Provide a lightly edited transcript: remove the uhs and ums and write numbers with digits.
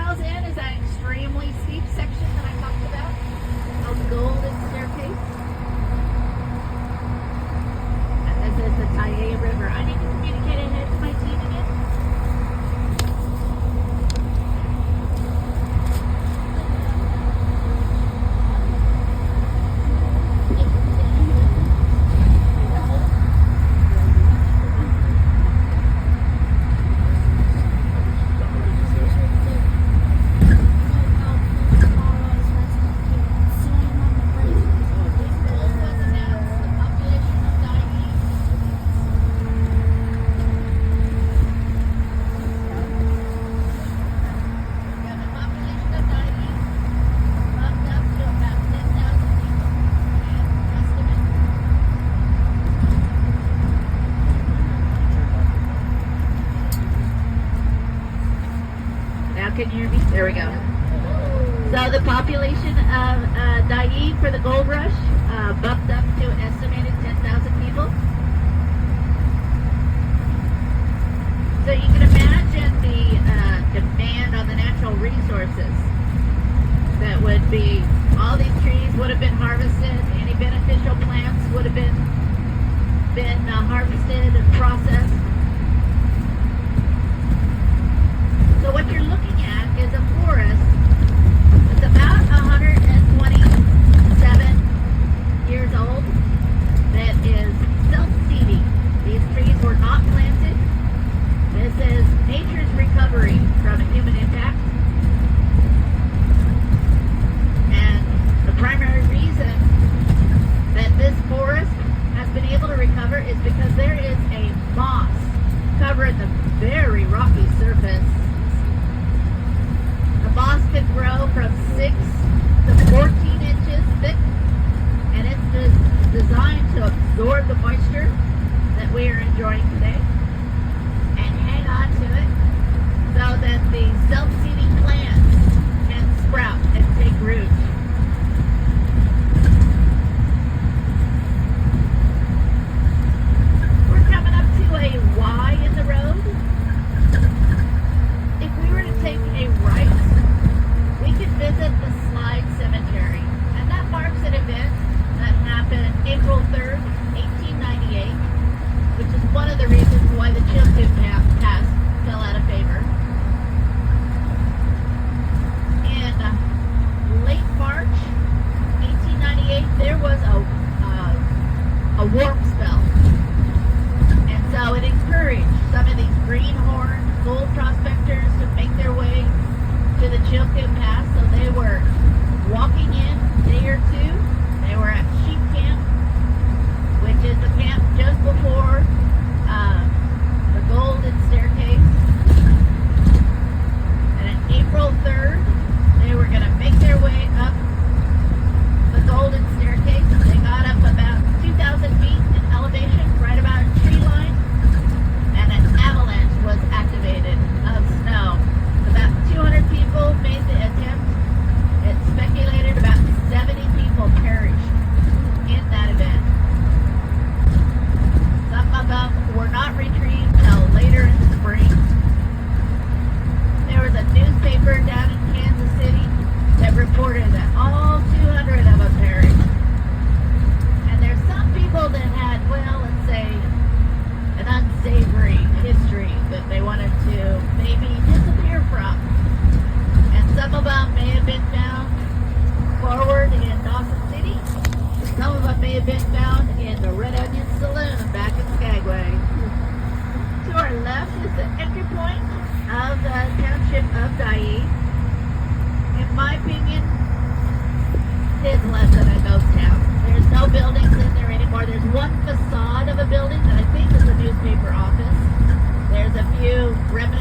miles in is that extremely steep section that I talked about, called Golden Staircase. And this is the Taiya River. I need to communicate ahead to my team again. Can you hear me? There we go. So the population of Dyea for the gold rush bumped up to an estimated 10,000 people. So you can imagine the demand on the natural resources that would be, all these trees would have been harvested, any beneficial plants would have been harvested and processed. So what you're looking at is a forest that's about 127 years old that is self-seeding. These trees were not planted. This is nature's recovery from a human impact. And the primary reason that this forest has been able to recover is because there is a moss covering the very rocky surface. The moss can grow from 6 to 14 inches thick, and it's designed to absorb the moisture that we are enjoying today and hang on to it so that the self-seeding plants can sprout and take root. We're coming up to a Y in the road. If we were to take a right, we could visit the Slide Cemetery, and that marks an event that happened April 3rd, 1898, which is one of the reasons why the Chilkoot Pass fell out of favor. In late March 1898, there was a warm spell, and so it encouraged some of these greenhorn gold prospectors to make their way to the Chilkoot Pass. So they were walking in a day or two. They were at Sheep Camp, which is the camp just before the Golden Staircase. And on April 3rd, they were going to make their way up the Golden Staircase. They got up about 2,000 feet in elevation, right about a tree line, and an avalanche was activated of snow. About 200 people made the attempt. It's speculated about 70 people perished in that event. Some of them were not retrieved until later in the spring. There was a newspaper down in Kansas City that reported that all 200 of them perished. And there's some people that had, well, let's say, an unsavory history that they wanted to maybe disappear from. And some of them may have been found forward in Dawson City. Some of them may have been found in the Red Onion Saloon back in Skagway. To our left is the entry point of the township of Dyea. In my opinion, it is less than a ghost town. There's no buildings in there anymore. There's one facade of a building that I think is a newspaper office. There's a few remnants